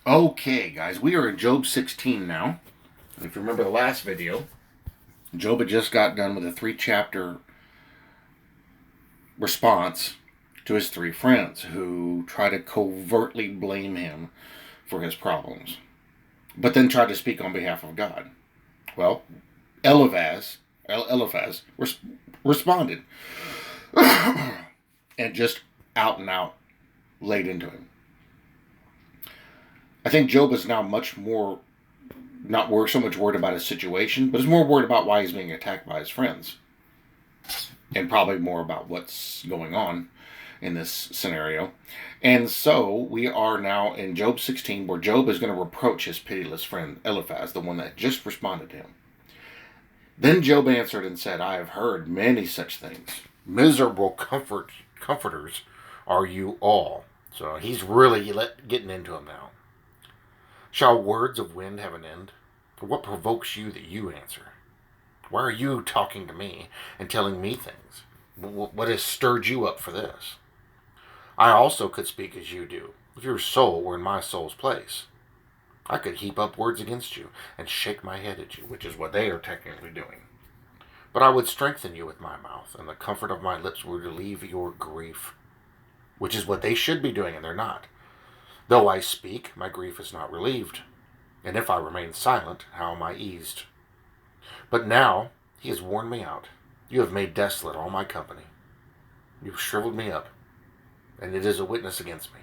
Okay, guys, we are in Job 16 now. If you remember the last video, Job had just got done with a 3 chapter response to his 3 friends who try to covertly blame him for his problems, but then try to speak on behalf of God. Well, Eliphaz responded and just out and out laid into him. I think Job is now much more not so much worried about his situation, but is more worried about why he's being attacked by his friends, and probably more about what's going on in this scenario. And so we are now in Job 16, where Job is going to reproach his pitiless friend Eliphaz, the one that just responded to him. Then Job answered and said, I have heard many such things. Miserable comforters are you all. So he's really getting into him now. Shall words of wind have an end? For what provokes you that you answer? Why are you talking to me and telling me things? What has stirred you up for this? I also could speak as you do, if your soul were in my soul's place. I could heap up words against you and shake my head at you, which is what they are technically doing. But I would strengthen you with my mouth, and the comfort of my lips would relieve your grief, which is what they should be doing, and they're not. Though I speak, my grief is not relieved. And if I remain silent, how am I eased? But now he has worn me out. You have made desolate all my company. You have shriveled me up, and it is a witness against me.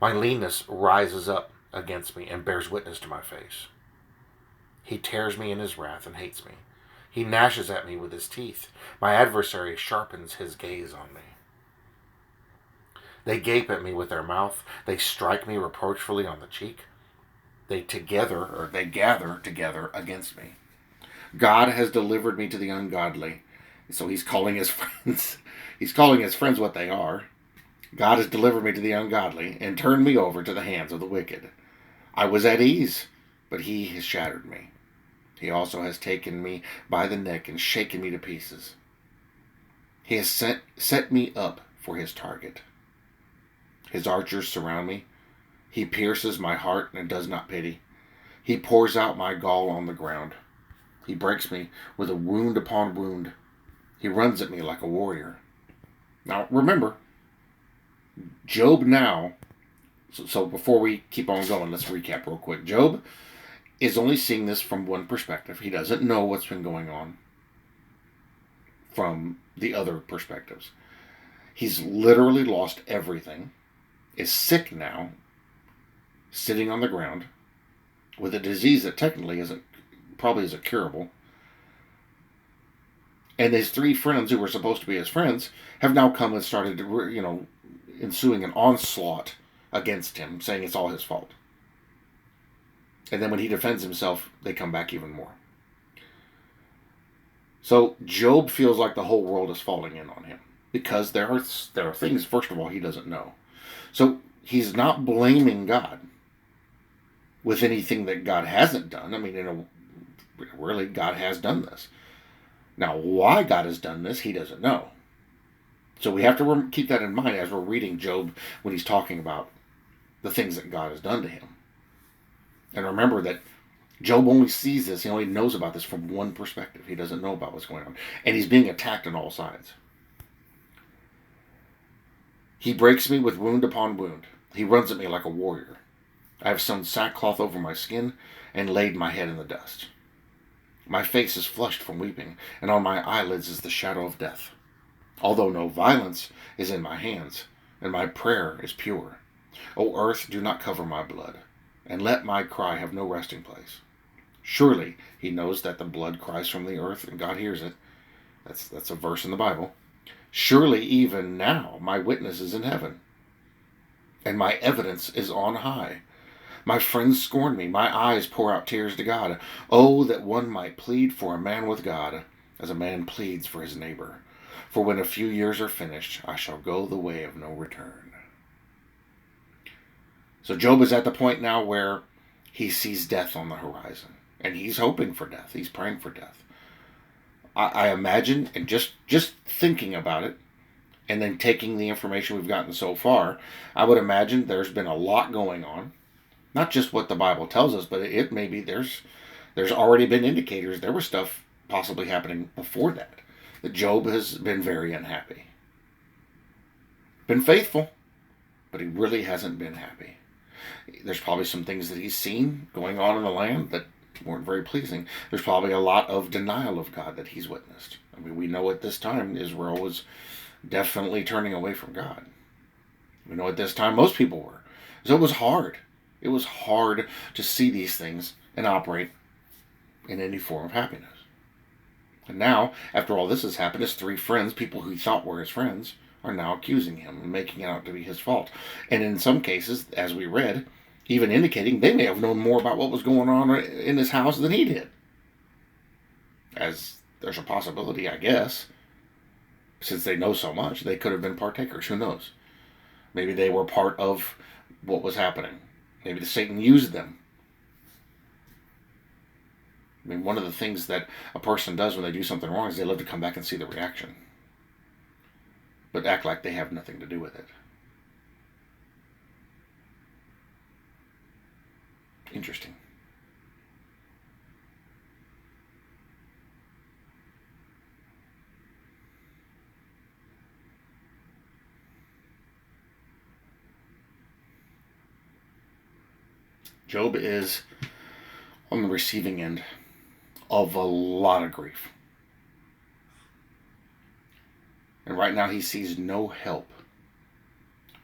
My leanness rises up against me and bears witness to my face. He tears me in his wrath and hates me. He gnashes at me with his teeth. My adversary sharpens his gaze on me. They gape at me with their mouth. They strike me reproachfully on the cheek. They gather together against me. God has delivered me to the ungodly. So he's calling his friends. He's calling his friends what they are. God has delivered me to the ungodly and turned me over to the hands of the wicked. I was at ease, but he has shattered me. He also has taken me by the neck and shaken me to pieces. He has set me up for his target. His archers surround me. He pierces my heart and does not pity. He pours out my gall on the ground. He breaks me with a wound upon wound. He runs at me like a warrior. Now, remember, Job now, so before we keep on going, let's recap real quick. Job is only seeing this from one perspective. He doesn't know what's been going on from the other perspectives. He's literally lost everything, is sick now, sitting on the ground with a disease that technically probably isn't curable. And his 3 friends who were supposed to be his friends have now come and started to, ensuing an onslaught against him, saying it's all his fault. And then when he defends himself, they come back even more. So Job feels like the whole world is falling in on him because there are things, first of all, he doesn't know. So he's not blaming God with anything that God hasn't done. I mean, really, God has done this. Now, why God has done this, he doesn't know. So we have to keep that in mind as we're reading Job when he's talking about the things that God has done to him. And remember that Job only sees this, he only knows about this from one perspective. He doesn't know about what's going on. And he's being attacked on all sides. He breaks me with wound upon wound. He runs at me like a warrior. I have sewn sackcloth over my skin and laid my head in the dust. My face is flushed from weeping, and on my eyelids is the shadow of death. Although no violence is in my hands, and my prayer is pure. O earth, do not cover my blood, and let my cry have no resting place. Surely he knows that the blood cries from the earth, and God hears it. That's a verse in the Bible. Surely even now my witness is in heaven, and my evidence is on high. My friends scorn me. My eyes pour out tears to God. Oh, that one might plead for a man with God, as a man pleads for his neighbor. For when a few years are finished, I shall go the way of no return. So Job is at the point now where he sees death on the horizon. And he's hoping for death. He's praying for death. I imagine, and just thinking about it, and then taking the information we've gotten so far, I would imagine there's been a lot going on. Not just what the Bible tells us, but it maybe there's already been indicators there was stuff possibly happening before that. That Job has been very unhappy. Been faithful, but he really hasn't been happy. There's probably some things that he's seen going on in the land that weren't very pleasing. There's probably a lot of denial of God that he's witnessed. I mean, we know at this time Israel was definitely turning away from God. We know at this time most people were. So it was hard. It was hard to see these things and operate in any form of happiness. And now, after all this has happened, his three friends, people who he thought were his friends, are now accusing him and making it out to be his fault. And in some cases, as we read, even indicating they may have known more about what was going on in his house than he did. As there's a possibility, I guess, since they know so much, they could have been partakers. Who knows? Maybe they were part of what was happening. Maybe Satan used them. I mean, one of the things that a person does when they do something wrong is they love to come back and see the reaction, but act like they have nothing to do with it. Interesting. Job is on the receiving end of a lot of grief. And right now he sees no help.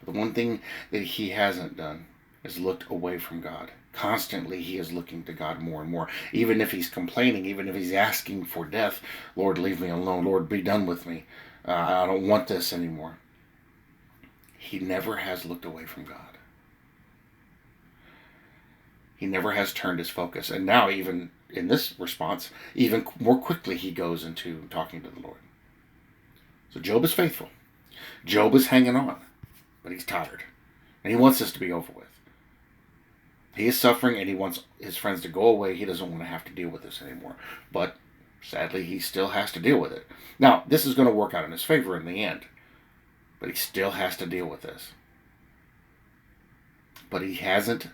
But the one thing that he hasn't done is looked away from God. Constantly he is looking to God more and more. Even if he's complaining, even if he's asking for death, Lord, leave me alone. Lord, be done with me. I don't want this anymore. He never has looked away from God. He never has turned his focus. And now, even in this response, even more quickly he goes into talking to the Lord. So Job is faithful. Job is hanging on, but he's tired. And he wants this to be over with. He is suffering and he wants his friends to go away. He doesn't want to have to deal with this anymore. But sadly, he still has to deal with it. Now, this is going to work out in his favor in the end. But he still has to deal with this. But he hasn't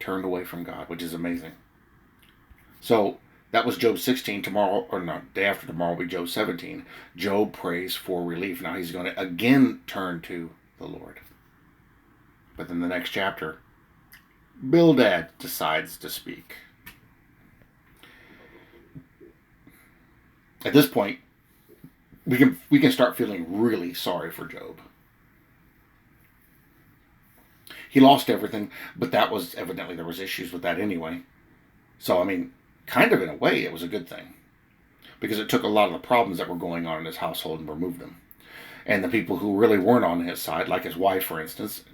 turned away from God, which is amazing. So that was Job 16. Tomorrow, or no, day after tomorrow will be Job 17. Job prays for relief. Now he's going to again turn to the Lord. But then the next chapter, Bildad decides to speak. At this point, we can start feeling really sorry for Job. He lost everything, but that was evidently there was issues with that anyway. So, I mean, kind of in a way, it was a good thing. Because it took a lot of the problems that were going on in his household and removed them. And the people who really weren't on his side, like his wife, for instance,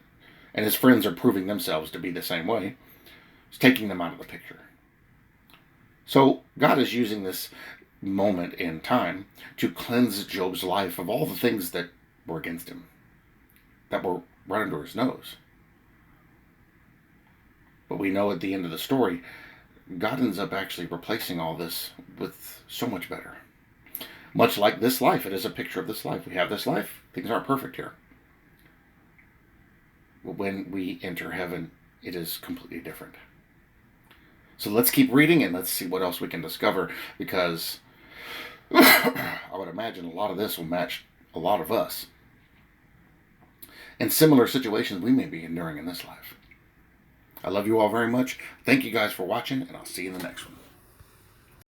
and his friends are proving themselves to be the same way, is taking them out of the picture. So, God is using this moment in time to cleanse Job's life of all the things that were against him, that were right under his nose. But we know at the end of the story, God ends up actually replacing all this with so much better. Much like this life, it is a picture of this life. We have this life, things aren't perfect here. But when we enter heaven, it is completely different. So let's keep reading and let's see what else we can discover, because I would imagine a lot of this will match a lot of us in similar situations we may be enduring in this life. I love you all very much. Thank you guys for watching, and I'll see you in the next one.